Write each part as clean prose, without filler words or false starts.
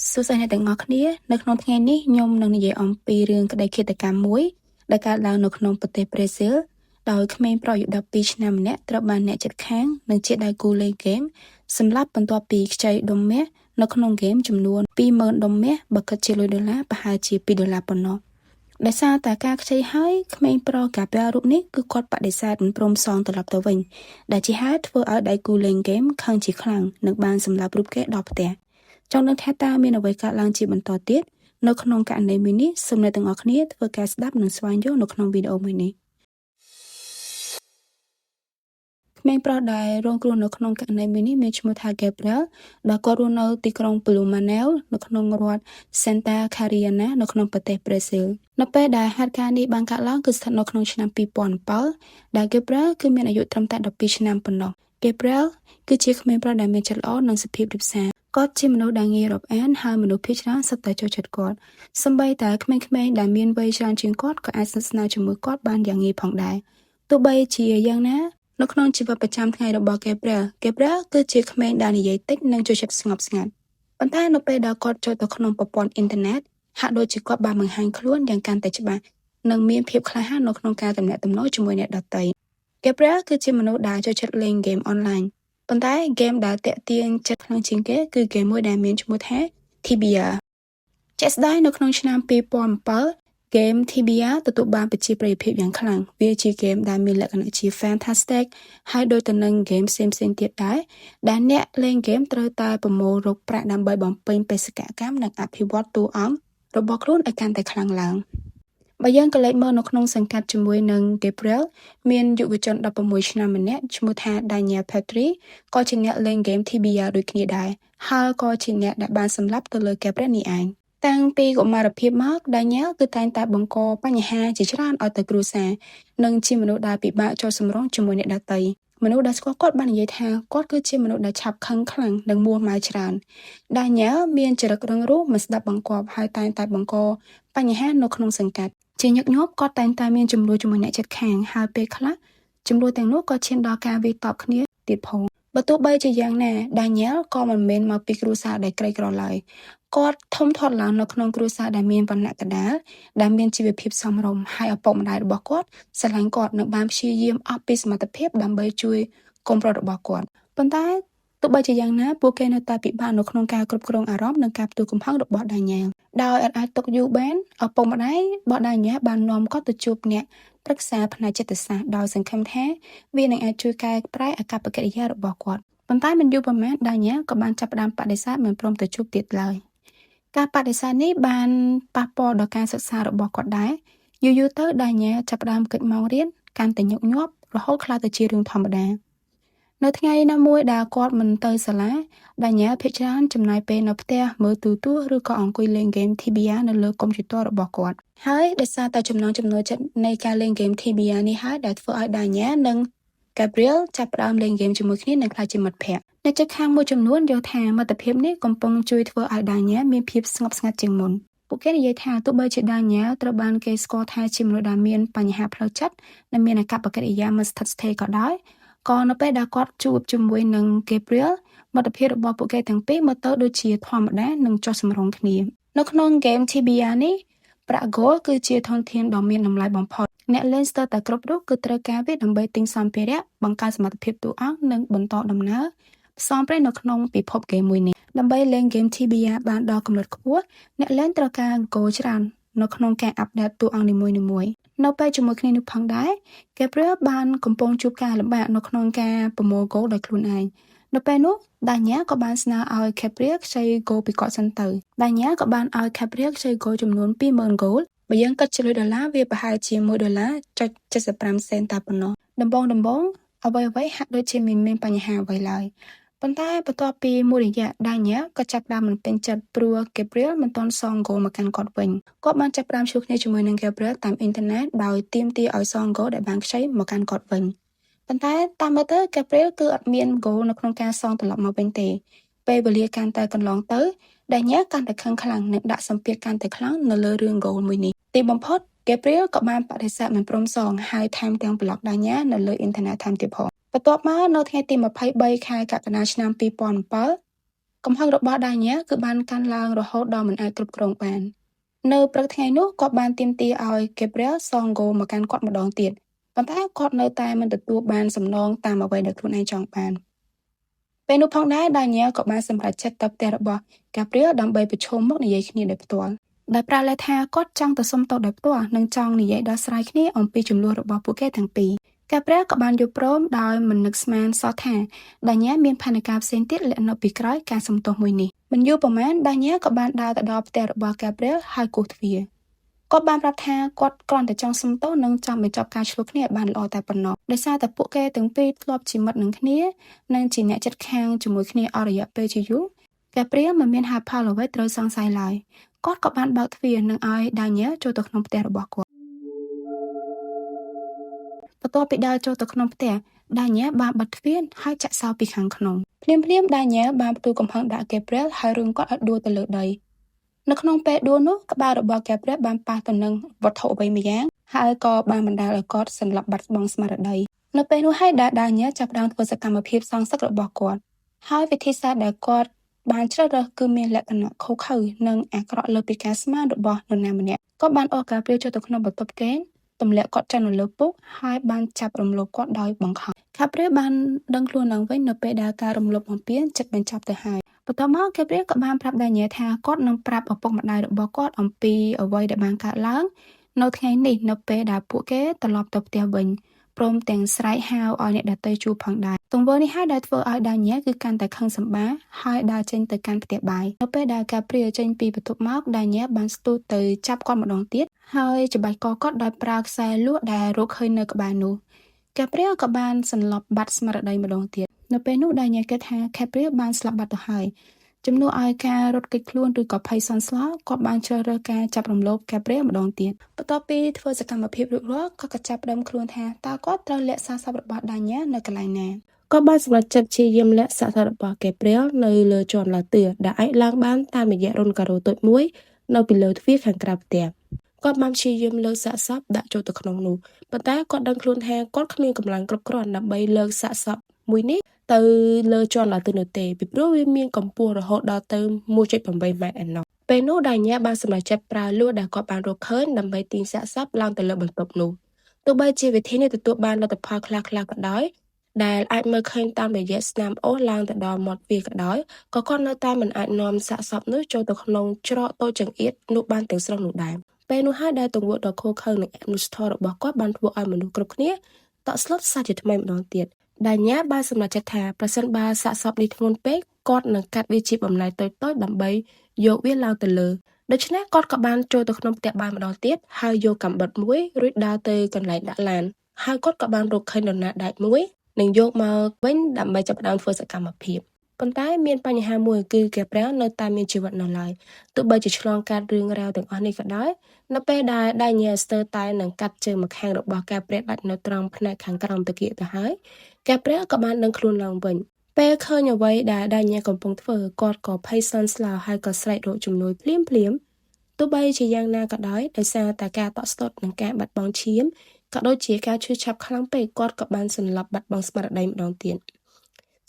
សួស្តីអ្នកទាំងអស់គ្នានៅក្នុងថ្ងៃនេះខ្ញុំនឹងនិយាយអំពីរឿងក្តីឃាតកម្មមួយដែលកើតឡើងនៅក្នុងប្រទេសប្រេស៊ីលដោយក្មេងប្រុសអាយុ12ឆ្នាំម្នាក់ត្រូវបានអ្នកជិតខាងនិងជាដៃគូលេងហ្គេមសម្លាប់បន្ទាប់ពីខ្ចីដុំមាសនៅក្នុងហ្គេមចំនួន 20,000 ដុំមាសបើគិតជាលុយដុល្លារប្រហែលជា$2ប៉ុណ្ណោះដោយសារតែការខ្ចីហើយក្មេងប្រុសកាប្រារូបនេះគឺគាត់បដិសេធមិនព្រមសងត្រឡប់ទៅវិញដែលជាហេតុធ្វើឲ្យដៃគូលេងហ្គេមខឹងជាខ្លាំងនិងបានសម្លាប់រូបគេដល់ផ្ទះចង់ដឹងថាតើមានអ្វីកើតឡើងជាបន្តទៀតនៅក្នុងករណីមួយនេះសូមអ្នកទាំងអស់គ្នាធ្វើការស្ដាប់និងស្វែងយល់នៅក្នុងវីដេអូមួយនេះក្មេងប្រុសដែលរងគ្រោះនៅក្នុងករណីមួយនេះមានឈ្មោះថា Gabriel ដែលគាត់រស់នៅទីក្រុង Blumenau នៅក្នុងរដ្ឋ Santa Catarina នៅក្នុងប្រទេសប្រេស៊ីលនៅពេលដែលហេតុការណ៍នេះបានកើតឡើងគឺស្ថិតនៅក្នុងឆ្នាំ2007ដែល Gabriel គឺមានអាយុត្រឹមតែ12ឆ្នាំប៉ុណ្ណោះ Gabriel គឺជាក្មេងប្រុសដែលមានចិត្តល្អនិងសុភាពរាបសារគាត់ជាមនុស្សដែលងាយរាប់អានហើយមនុស្សភាគច្រើនសុទ្ធតែចូលចិត្តគាត់សូម្បីតែក្មេងៗដែលមានវ័យច្រើនជាងគាត់ក៏អាចស្និទ្ធស្នាលជាមួយគាត់បានយ៉ាងងាយផងដែរទោះបីជាយ៉ាងណានៅក្នុងជីវិតប្រចាំថ្ងៃរបស់ Gabriel គឺជាក្មេងដែលនិយាយតិចនិងចូលចិត្តស្ងប់ស្ងាត់ប៉ុន្តែនៅពេលដែលគាត់ចូលទៅក្នុងប្រព័ន្ធអ៊ីនធឺណិតហាក់ដូចជាគាត់បានបង្ហាញខ្លួនយ៉ាងកាន់តែច្បាស់និងមានភាពក្លាហាននៅក្នុងការទំនាក់ទំនងជាមួយអ្នកដទៃ Gabriel គឺជាមនុស្សដែលចូលចិត្តលេងហ្គេមអនឡាញប៉ុន្តែហ្គេមដែលទាក់ទាញចិត្តខ្លាំងជាងគេគឺហ្គេមមួយដែលមានឈ្មោះថា Tibia ជាក់ស្ដែងនៅក្នុងឆ្នាំ2007ហ្គេម Tibia ទទួលបានប្រជាប្រិយភាពយ៉ាងខ្លាំងវាជាហ្គេមដែលមានលក្ខណៈជា fantastic ហើយដូចទៅនឹងហ្គេមផ្សេងៗទៀតដែរដែលអ្នកលេងហ្គេមត្រូវតែប្រមូលរកប្រាក់ដើម្បីបំពេញបេសកកម្មនិងអភិវឌ្ឍតួអង្គរបស់ខ្លួនឲ្យកាន់តែខ្លាំងឡើងបើយើងក៏លេចមើលនៅក្នុងសង្កាត់ជាមួយនឹង Gabriel មានយុវជន16ឆ្នាំម្នាក់ឈ្មោះថា Daniel Petri ក៏ជាអ្នកលេងហ្គេម Tibia ដូចគ្នាដែរហើយក៏ជាអ្នកដែលបានសម្លាប់ទៅលើ Gabriel នេះឯងតាំងពីកុមារភាពមក Daniel គឺតែងតែបង្កបញ្ហាជាច្រើនឲ្យទៅគ្រួសារនិងជាមនុស្សដែលពិបាកចូលសម្រុងជាមួយអ្នកដទៃមនុស្សដែលស្គាល់គាត់បាននិយាយថាគាត់គឺជាមនុស្សដែលឆាប់ខឹងខ្លាំងនិងមួម៉ៅច្រើន Daniel មានចរិតរឹងរូសមិនស្ដាប់បង្គាប់ហើយតែងតែបង្កបញ្ហានៅក្នុងសង្កាត់ជាញឹកញាប់គាត់តែងតែមានចំនួនជាមួយអ្នកជិតខាងហើយពេលខ្លះចំនួនទាំងនោះក៏ឈានដល់ការវាយតប់គ្នាទៀតផងបើទោះបីជាយ៉ាងណា Daniel ក៏មិនមែនមកពីគ្រួសារដែលក្រីក្រឡើយគាត់ធំធាត់ឡើងនៅក្នុងគ្រួសារដែលមានវណ្ណៈកណ្ដាលដែលមានជីវភាពសមរម្យហើយឪពុកម្ដាយរបស់គាត់ស្រឡាញ់គាត់និងបានព្យាយាមអស់ពីសមត្ថភាពដើម្បីជួយកូនប្រុសរបស់គាត់ប៉ុន្តែទោះបីជាយ៉ាងណាពួកគេនៅតែពិបាកនៅក្នុងការគ្រប់គ្រងអារម្មណ៍និងការផ្ទុះកំហឹងរបស់ Daniel ដោយអាចទុកយូរបានឪពុកម្ដាយរបស់ Daniel បាននាំគាត់ទៅជួបអ្នកប្រឹក្សាផ្នែកចិត្តសាស្ត្រដោយសង្ឃឹមថាវានឹងអាចជួយកែប្រែអាកប្បកិរិយារបស់គាត់ប៉ុន្តែមិនយូរប៉ុន្មាន Daniel ក៏បានចាប់ផ្ដើមបដិសេធមិនព្រមទៅជួបទៀតឡើយការបដិសេធនេះបានប៉ះពាល់ដល់ការសិក្សារបស់គាត់ដែរយូរទៅ Daniel ចាប់ផ្ដើមកិច្ចម៉ោងរៀនកាន់តែញឹកញាប់រហូតក្លាយទៅជារឿងធម្មតានៅថ្ងៃណាមួយដែលគាត់មិនទៅសាលា Daniel ភាគច្រើនចំណាយពេលនៅផ្ទះមើលទូរទស្សន៍ឬក៏អង្គុយលេងហ្គេម Tibia នៅលើកុំព្យូទ័ររបស់គាត់ហើយដោយសារតែចំណង់ចំណូលចិត្តនៃការលេងហ្គេម Tibia នេះហើយដែលធ្វើឲ្យ Daniel និង Gabriel ចាប់ផ្ដើមលេងហ្គេមជាមួយគ្នានិងក្លាយជាមិត្តភក្តិអ្នកជិតខាងមួយចំនួនយល់ថាមិត្តភាពនេះកំពុងជួយធ្វើឲ្យ Daniel មានភាពស្ងប់ស្ងាត់ជាងមុនពួកគេនិយាយថាទោះបីជា Daniel ត្រូវបានគេស្គាល់ថាជាមនុស្សដែលមានបញ្ហាផ្លូវចិត្តនិងមានអាកប្បកិរិយាមិនស្ថិតស្ថេរក៏ដោយក៏នៅពេលដែលគាត់ជួបជាមួយនឹង Gabriel មិត្តភាពរបស់ពួកគេទាំងពីរមើលទៅដូចជាធម្មតានិងចុះសម្រុងគ្នានៅក្នុងហ្គេម Tibia នេះប្រាក់ Gold គឺជាធនធានដ៏មានតម្លៃបំផុតអ្នកលេងស្ទើរតែគ្រប់រូបគឺត្រូវការវាដើម្បីទិញសម្ភារៈបង្កើនសមត្ថភាពតួអង្គនិងបន្តដំណើរផ្សងព្រេងនៅក្នុងពិភពហ្គេមមួយនេះដើម្បីលេងហ្គេម Tibia បានដល់កម្រិតខ្ពស់អ្នកលេងត្រូវការ Gold ច្រើននៅក្នុងការអាប់ដេតតួអង្គនីមួយៗនៅពេលជាមួយគ្នានោះផងដែរ Gabriel បានកំពុងជួបការលំបាកនៅក្នុងការប្រមូល Gold ដោយខ្លួនឯងនៅពេលនោះ Daniel ក៏បានស្នើឲ្យ Gabriel ខ្ចី Gold ពីគាត់សិនទៅ Daniel ក៏បានឲ្យ Gabriel ខ្ចី Gold ចំនួន 20,000 Gold បើយើងគិតជាលុយដុល្លារវាប្រហែលជា$1.75 សេនតែប៉ុណ្ណោះដំបូងអ្វីហាក់ដូចជាមិនមានបញ្ហាអ្វីឡើយប៉ុន្តែបន្ទាប់ពីមួយរយៈ Daniel ក៏ចាប់ផ្ដើមមិនពេញចិត្តព្រោះ Gabriel មិនទាន់សង Gold មកកាន់គាត់វិញគាត់បានចាប់ផ្ដើមជួបគ្នាជាមួយនឹង Gabriel តាមអ៊ីនធឺណិតដោយទាមទារឲ្យសង Gold ដែលបានខ្ចីមកកាន់គាត់វិញប៉ុន្តែតាមមើលទៅ Gabriel គឺអត់មាន Gold នៅក្នុងការសងត្រឡប់មកវិញទេពេលវេលាកាន់តែកន្លងទៅ Daniel កាន់តែខឹងខ្លាំងនិងដាក់សម្ពាធកាន់តែខ្លាំងនៅលើរឿង Gold មួយនេះទីបំផុត Gabriel ក៏បានបដិសេធមិនព្រមសងហើយថែមទាំងប្លុក Daniel នៅលើអ៊ីនធឺណិតថែមទៀតផងបន្ទាប់មកនៅថ្ងៃទី23ខែកក្កដាឆ្នាំ2007 កំហឹងរបស់ដាញ៉ាគឺបានកាន់ឡើងរហូតដល់មិនអាចគ្រប់គ្រងបាននៅព្រឹកថ្ងៃនោះគាត់បានទាមទារឲ្យ Gabriel សងហ្គោលមកកាន់គាត់ម្ដងទៀតប៉ុន្តែគាត់នៅតែមិនទទួលបានសំណងតាមអ្វីដែលខ្លួនឯងចង់បានពេលនោះផងដែរដាញ៉ាក៏បានសម្រេចចិត្តទៅផ្ទះរបស់ Gabriel ដើម្បីប្រឈមមុខនិយាយគ្នាដោយផ្ទាល់ដែលប្រាលេថាគាត់ចង់ទៅសុំទោសដោយផ្ទាល់និងចង់និយាយដោះស្រាយគ្នាអំពីចំនួនរបស់ពួកគេទាំងពីរGabriel ក៏បានយល់ព្រមដោយមិននឹកស្មានសោះថាដាញ៉ាមានផែនការផ្សេងទៀតលាក់នៅពីក្រោយការសំទោសមួយនេះមិនយូរប៉ុន្មានដាញ៉ាក៏បានដើរទៅដល់ផ្ទះរបស់ Gabriel ហើយគោះទ្វារគាត់បានប្រាប់ថាគាត់គ្រាន់តែចង់សុំទោសនិងចង់បញ្ចប់ការឈ្លោះគ្នាឲ្យបានល្អតែប៉ុណ្ណោះដោយសារតែពួកគេទាំងពីរធ្លាប់ជាមិត្តនឹងគ្នានិងជាអ្នកជិតខាងជាមួយគ្នាអស់រយៈពេលជាយូរ Gabriel មិនមានហេតុផលអ្វីត្រូវសង្ស័យឡើយគាត់ក៏បានបើកទ្វារនិងឲ្យដាញ៉ាចូលទៅក្នុងផ្ទះរបស់គាត់បន្ទាប់ពីដើរចូលទៅក្នុងផ្ទះដាញ៉ាបានបិទទ្វារហើយចាក់សោពីខាងក្នុងភ្លាមដាញ៉ាបានផ្ទុះកំហឹងដាក់ Gabriel ហើយរុញគាត់ឲ្យដួលទៅលើដីនៅក្នុងពេលដួលនោះក្បាលរបស់ Gabriel បានប៉ះទៅនឹងវត្ថុអ្វីមួយយ៉ាងហើយក៏បានបណ្ដាលឲ្យគាត់សន្លប់បាត់បង់ស្មារតីនៅពេលនោះហើយដាញ៉ាចាប់ផ្ដើមធ្វើសកម្មភាពសងសឹករបស់គាត់ហើយវិធីសាស្ត្រដែលគាត់បានជ្រើសរើសគឺមានលក្ខណៈឃោរឃៅនិងអាក្រក់លើពីការស្មានរបស់នរណាម្នាក់គាត់បានអោប Gabriel ចូលទៅក្នុងបន្ទប់គេងទម្លាក់គាត់ចុះនៅលើពុកហើយបានចាប់រំលោភគាត់ដោយបង្ខំ Gabriel បានដឹងខ្លួនឡើងវិញនៅពេលដែលការរំលោភបំពានជិតបញ្ចប់ទៅហើយបន្ទាប់មក Gabriel ក៏បានប្រាប់ដាញ៉ាថាគាត់នឹងប្រាប់ឪពុកម្ដាយរបស់គាត់អំពីអ្វីដែលបានកើតឡើងនៅថ្ងៃនេះនៅពេលដែលពួកគេត្រឡប់ទៅផ្ទះវិញព្រមទាំងស្រែកហៅឲ្យអ្នកដទៃជួបផងដែរទង្វើនេះហើយដែលធ្វើឲ្យដាញ៉ាគឺកាន់តែខឹងសម្បាហើយដើរចេញទៅកាន់ផ្ទះបាយនៅពេលដែល Gabriel ចេញពីបន្ទប់មកដាញ៉ាបានស្ទុះទៅចាប់គាត់ម្ដងទៀតហើយច្បាច់កគាត់ដោយប្រើខ្សែលក់ដែលរកឃើញនៅក្បែរនោះ Gabriel ក៏បានសន្លប់បាត់ស្មារតីម្ដងទៀតនៅពេលនោះដាញ៉ាគិតថា Gabriel បានស្លាប់បាត់ទៅហើយជំនួសឲ្យការរត់គេចខ្លួនឬក៏ភ័យសន្សស្លោគាត់បានជ្រើសរើសការចាប់រំលោភ Gabriel ម្ដងទៀតបន្ទាប់ពីធ្វើសកម្មភាពរួចរាល់គាត់ក៏ចាប់ផ្ដើមខ្លួនថាតើគាត់ត្រូវលាក់សាកសពរបស់ដាញ៉ានៅកន្លែងណាគាត់បានសម្រេចចិត្តព្យាយាមលាក់សាកសពរបស់ Gabriel នៅលើជាន់ឡាទឿដែលអាចឡើងបានតាមរយៈរន្ធការ៉ូតូចមួយនៅពីលើទ្វារខាងក្រៅផ្ទះគាត់បានព្យាយាមលើកសាកសពដាក់ចូលទៅក្នុងនោះប៉ុន្តែគាត់ដឹងខ្លួនថាគាត់គ្មានកម្លាំងគ្រប់គ្រាន់ដើម្បីលើកសាកសពមួយនេះទៅលើជាន់ឡាទឿនោះទេពីព្រោះវាមានកម្ពស់រហូតដល់ទៅ 1.8 ម៉ែត្រឯណោះពេលនោះដាញ៉ាបានសម្រេចចិត្តប្រើលួសដែលគាត់បានរកឃើញដើម្បីទាញសាកសពឡើងទៅលើបន្ទប់នោះទោះបីជាវិធីនេះទទួលបានលទ្ធផលខ្លះៗក៏ដោយដែលអាចមើលឃើញតាមរយៈស្នាមអូសឡើងទៅដល់មាត់វាក៏ដោយក៏គាត់នៅតែមិនអាចនាំសាកសពនោះចូលទៅក្នុងច្រកតូចចង្អៀតនោះបានទាំងស្រុងនោះដែរពេលនោះហើយដែលទង្វើដ៏ឃោរឃៅនិងអមនុស្សធម៌របស់គាត់បានធ្វើឲ្យមនុស្សគ្រប់គ្នាតក់ស្លុតសាជាថ្មីម្ដងទៀតដាញ៉ាបានសម្រេចចិត្តថាប្រសិនបើសាកសពនេះធ្ងន់ពេកគាត់នឹងកាត់វាជាបំណែកតូចៗដើម្បីយកវាឡើងទៅលើដូច្នេះគាត់ក៏បានចូលទៅក្នុងផ្ទះបាយម្ដងទៀតហើយយកកាំបិតមួយរួចដើរទៅកន្លែងដាក់ឡានហើយគាត់ក៏បានរកឃើញនរណាដាច់មួយនិងយកមកវិញដើម្បីចាប់ផ្ដើមធ្វើសកម្មភាពប៉ុន្តែមានបញ្ហាមួយគឺ Gabriel នៅតែមានជីវិតនៅឡើយទោះបីជាឆ្លងកាត់រឿងរ៉ាវទាំងអស់នេះក៏ដោយនៅពេលដែលដាញ៉ាស្ទើរតែនឹងកាត់ជើងម្ខាងរបស់ Gabriel ដាច់នៅត្រង់ផ្នែកខាងក្រោមតាគៀកទៅហើយ Gabriel ក៏បានដឹងខ្លួនឡើងវិញពេលឃើញអ្វីដែលដាញ៉ាកំពុងធ្វើគាត់ក៏ភ័យសន្ស្លាវហើយក៏ស្រែករកជំនួយភ្លាមទោះបីជាយ៉ាងណាក៏ដោយដោយសារតែការតក់ស្លុតនិងការបាត់បង់ឈាមក៏ដូចជាការឈឺឆាប់ខ្លាំងពេកគាត់ក៏បានសន្លប់បាត់បង់ស្មារតីម្ដងទៀត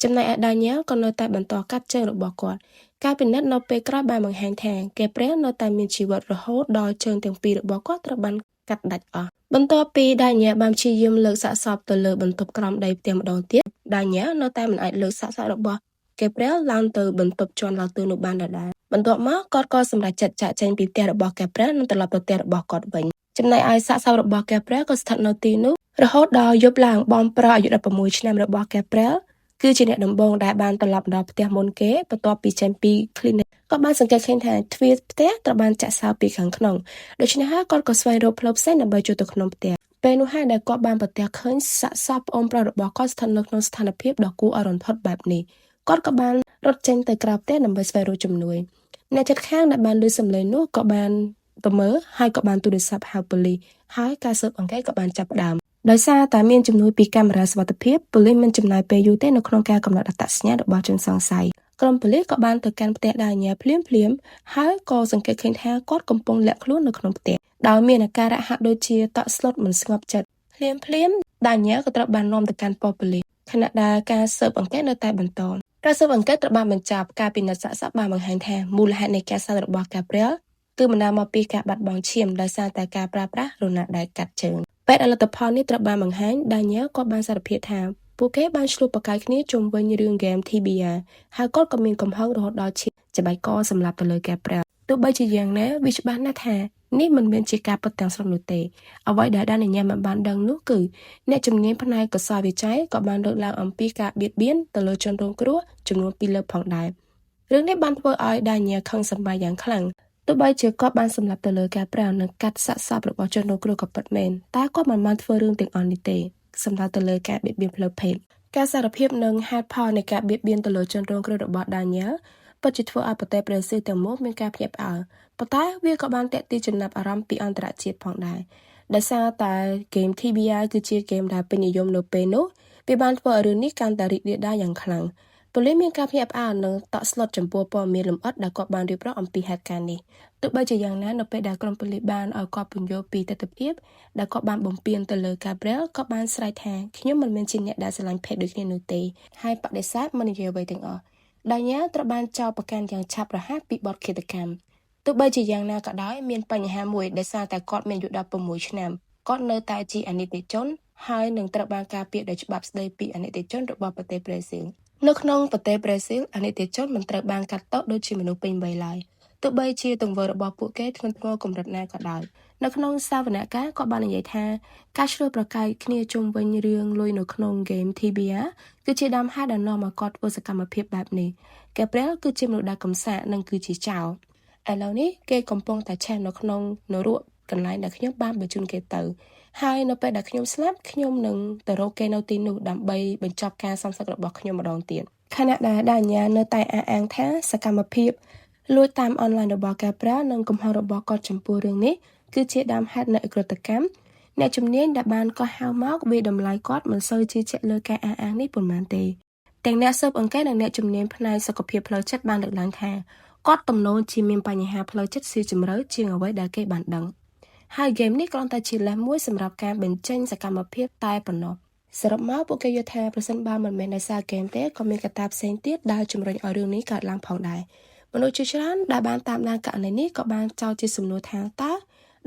ចំណែកឯដាញ៉ាក៏នៅតែបន្តកាត់ជើងរបស់គាត់ការពិនិត្យនៅពេលក្រោយបានបង្ហាញថា Gabriel នៅតែមានជីវិតរហូតដល់ជើងទាំងពីររបស់គាត់ត្រូវបានកាត់ដាច់អស់បន្ទាប់ពីដាញ៉ាបានព្យាយាមលើកសាកសពទៅលើបន្ទប់ក្រោមដីផ្ទះម្ដងទៀតដាញ៉ានៅតែមិនអាចលើកសាកសពរបស់ Gabriel ឡើងទៅបន្ទប់ជាន់ឡាទឿនោះបានដដែលបន្ទាប់មកគាត់ក៏សម្រេចចិត្តចាកចេញពីផ្ទះរបស់ Gabriel និងត្រឡប់ទៅផ្ទះរបស់គាត់វិញចំណែកឯសាកសពរបស់ Gabriel ក៏ស្ថិតនៅទីនោះរហូតដល់យប់ឡើងបងប្រុសអាយុ16ឆ្នាំរបស់ Gabriel គឺជាអ្នកដំបូងដែលបានត្រឡប់ដល់ផ្ទះមុនគេបន្ទាប់ពីចេញពី clinic គាត់បានសង្កេតឃើញថាទ្វារផ្ទះត្រូវបានចាក់សោពីខាងក្នុងដូច្នេះហើយគាត់ក៏ស្វែងរកផ្លូវផ្សេងដើម្បីចូលទៅក្នុងផ្ទះពេលនោះហើយដែលគាត់បានប្រទះឃើញសាកសពប្អូនប្រុសរបស់គាត់ស្ថិតនៅក្នុងស្ថានភាពដ៏គួរឲ្យរន្ធត់បែបនេះគាត់ក៏បានរត់ចេញទៅក្រៅផ្ទះដើម្បីស្វែងរកជំនួយអ្នកជិតខាងដែលបានឮសំឡេងនោះក៏បានទៅមើលហើយក៏បានទូរស័ព្ទហៅប៉ូលីសហើយការស៊ើបអង្កេតក៏បានចាប់ផ្ដើមដោយសារតែមានជំនួយពីកាមេរ៉ាសុវត្ថិភាពប៉ូលីសមិនចំណាយពេលយូរទេនៅក្នុងការកំណត់អត្តសញ្ញាណរបស់ជនសង្ស័យក្រុមប៉ូលីសក៏បានទៅកាន់ផ្ទះដាញ៉ាភ្លាមហើយក៏សង្កេតឃើញថាគាត់កំពុងលាក់ខ្លួននៅក្នុងផ្ទះដោយមានអាការៈហាក់ដូចជាតក់ស្លុតមិនស្ងប់ចិត្តភ្លាមដាញ៉ាក៏ត្រូវបាននាំទៅកាន់ប៉ុស្តិ៍ប៉ូលីសខណៈដែលការស៊ើបអង្កេតនៅតែបន្ត ការស៊ើបអង្កេតត្រូវបានបញ្ចប់ការពិនិត្យសាកសពបានបង្ហាញថាមូលហេតុនៃការស្លាប់របស់ Gabriel គឺបណ្ដាលមកពីការបាត់បង់ឈាមដោយសារតែការប្រើប្រាស់រណារដែលកាត់ជើងពេលដែលលទ្ធផលនេះត្រូវបានបង្ហាញ Daniel គាត់បានសារភាពថាពួកគេបានឆ្លោះប្រកែកគ្នាជុំវិញរឿងហ្គេម TBR ហើយគាត់ក៏មានកំហឹងរហូតដល់ឈាមច្បែកកសម្លាប់ទៅលើ Gabriel ទោះបីជាយ៉ាងណាវាច្បាស់ណាស់ថានេះមិនមែនជាការពិតទាំងស្រុងនោះទេអ្វីដែលDanielមិនបានដឹងនោះគឺអ្នកជំនាញផ្នែកកសោវិច័យក៏បានលើកឡើងអំពីការបៀតបៀនទៅលើជនរងគ្រោះចំនួន2លើកផងដែររឿងនេះបានធ្វើឲ្យDanielខឹងសម្បារយ៉ាងខ្លាំងទោះបីជាគាត់បានសម្លាប់ទៅលើការប្រាំនិងកាត់សាកសពរបស់ជនរងគ្រោះក៏ពិតមែនតែគាត់មិនបានធ្វើរឿងទាំងអស់នេះទេសម្រាប់ទៅលើការបៀតបៀនផ្លូវភេទការសារភាពនិងហេតុផលនៃការបៀតបៀនទៅលើជនរងគ្រោះរបស់Danielពិតជាធ្វើឲ្យប្រទេសប្រេស៊ីលទាំងមូលមានការភ្ញាក់ផ្អើលប៉ុន្តែវាក៏បានទាក់ទាញចំណាប់អារម្មណ៍ពីអន្តរជាតិផងដែរដោយសារតែហ្គេម TBR គឺជាហ្គេមដែលពេញនិយមនៅពេលនោះវាបានធ្វើឲ្យរឿងនេះកាន់តែរីករាលដាលយ៉ាងខ្លាំងប៉ូលីសមានការភ្ញាក់ផ្អើលនិងតក់ស្លុតចំពោះព័ត៌មានលម្អិតដែលគាត់បានរៀបរាប់អំពីហេតុការណ៍នេះទោះបីជាយ៉ាងណានៅពេលដែលក្រុមប៉ូលីសបានឲ្យគាត់ពន្យល់ពីទស្សនវិជ្ជាដែលគាត់បានបំពេញទៅលើ Gabriel ក៏បានស្រែកថាខ្ញុំមិនមែនជាអ្នកដែលស្រឡាញ់ភេទដូចគ្នានោះទេហើយបដិសេធមិននិយាយអ្វីទាំងអស់Daniel ត្រូវបានចោទប្រកាន់យ៉ាងឆាប់រហ័សពីបទឃាតកម្មទោះបីជាយ៉ាងណាក៏ដោយមានបញ្ហាមួយដោយសារតែគាត់មានអាយុ16ឆ្នាំគាត់នៅតែជាអនិច្ចជនហើយនឹងត្រូវបានការពារដោយច្បាប់ស្តីពីអនិច្ចជនរបស់ប្រទេសប្រេស៊ីលនៅក្នុងប្រទេសប្រេស៊ីលអនិច្ចជនមិនត្រូវបានកាត់ទោសដូចជាមនុស្សពេញវ័យឡើយទោះបីជាទង្វើរបស់ពួកគេធ្ងន់ធ្ងរកម្រិតណាក៏ដោយនៅក្នុងសវនកម្មគាត់បាននិយាយថាការឆ្លោះប្រកែកគ្នាជុំវិញរឿងលុយនៅក្នុងហ្គេម TBR គឺជាដើមហេតុដែលនាំឲ្យគាត់ធ្វើសកម្មភាពបែបនេះ Gabriel គឺជាមនុស្សដែលកំសាកនិងគឺជាចោរឥឡូវនេះគេកំពុងតែឆេះនៅក្នុងនរកកន្លែងដែលខ្ញុំបានបញ្ជូនគេទៅហើយនៅពេលដែលខ្ញុំស្លាប់ខ្ញុំនឹងទៅរកគេនៅទីនោះដើម្បីបញ្ចប់ការសំសឹករបស់ខ្ញុំម្ដងទៀតខណៈដែលDanielនៅតែអះអាងថាសកម្មភាពលួចតាមអនឡាញរបស់ Gabriel និងកំហុសរបស់គាត់ចំពោះរឿងនេះគឺជាដើមហេតុនៃអក្រិតកម្មអ្នកជំនាញដែលបានកោះហៅមកវាតម្លៃគាត់មិនសូវជឿជាក់លើការអះអាងនេះប៉ុន្មានទេទាំងអ្នកស៊ើបអង្កេតនិងអ្នកជំនាញផ្នែកសុខភាពផ្លូវចិត្តបានលើកឡើងថាគាត់ទំនងជាមានបញ្ហាផ្លូវចិត្តស៊ីជម្រៅជាងអ្វីដែលគេបានដឹងហើយហ្គេមនេះគ្រាន់តែជាលេសមួយសម្រាប់ការបញ្ចេញសកម្មភាពតែប៉ុណ្ណោះសរុបមកពួកគេយល់ថាប្រសិនបើមិនមែនដោយសារហ្គេមទេក៏មានកត្តាផ្សេងទៀតដែលជំរុញឲ្យរឿងនេះកើតឡើងផងដែរមនុស្សជាច្រើនដែលបានតាមដានករណីនេះក៏បានចោទជាសំណួរថាតើ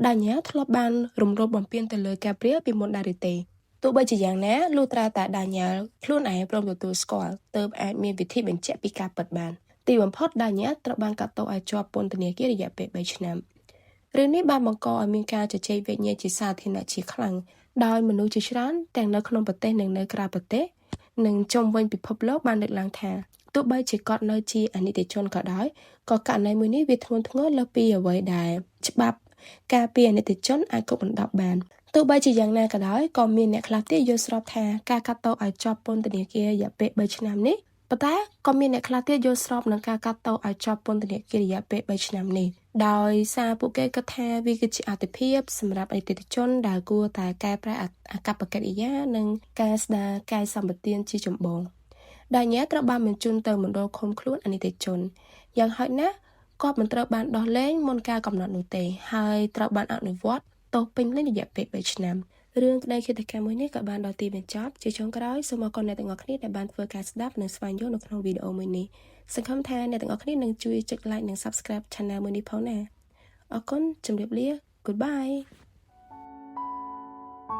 Daniel ធ្លាប់បានរំលោភបំពានទៅលើ Gabriel ពីមុនដែរឬទេទោះបីជាយ៉ាងណាលុះត្រាតែDanielខ្លួនឯងព្រមទទួលស្គាល់ទើបអាចមានវិធីបញ្ជាក់ពីការពិតបានទីបំផុតDanielត្រូវបានកាត់ទោសឲ្យជាប់ពន្ធនាគាររយៈពេល3ឆ្នាំរឿងនេះបានបង្កឲ្យមានការជជែកវែកញែកជាសាធារណៈជាខ្លាំងដោយមនុស្សជាច្រើនទាំងនៅក្នុងប្រទេសនិងនៅក្រៅប្រទេសនិងជុំវិញពិភពលោកបានលើកឡើងថាទោះបីជាគាត់នៅជាអនិច្ចជនក៏ដោយក៏ករណីមួយនេះវាធ្ងន់ធ្ងរលើសពីអ្វីដែលច្បាប់ការពារអនិច្ចជនអាចគប់បណ្ដប់បានទោះបីជាយ៉ាងណាក៏ដោយក៏មានអ្នកខ្លះទៀតយល់ស្របថាការកាត់ទោសឲ្យជាប់ពន្ធនាគាររយៈពេល3ឆ្នាំនេះប៉ុន្តែក៏មានអ្នកខ្លះទៀតយល់ស្របនឹងការកាត់ទោសឲ្យជាប់ពន្ធនាគាររយៈពេល3ឆ្នាំនេះដោយសារពួកគេគិតថាវាគឺជាអាទិភាពសម្រាប់អតិថិជនដែលគួរតែកែប្រែអាកប្បកិរិយានិងការស្ដារកាយសម្បទានជាចម្បងDanielត្រូវបានបញ្ជូនទៅមណ្ឌលឃុំខ្លួនអនិច្ចជនយ៉ាងហោចណាស់គាត់មិនត្រូវបានដោះលែងមុនការកំណត់នោះទេហើយត្រូវបានអនុវត្តទោសពេញលេញរយៈពេល3ឆ្នាំរឿងក្តីឃាតកម្មមួយនេះក៏បានដល់ទីបញ្ចប់ជាចុងក្រោយសូមអរគុណអ្នកទាំងអស់គ្នាដែលបានធ្វើការស្ដាប់និងស្វែងយល់នៅក្នុងវីដេអូមួយនេះសង្ឃឹមថាអ្នកទាំងអស់គ្នានឹងជួយចុច like និង subscribe channel មួយនេះផងណាអរគុណជម្រាបលា Goodbye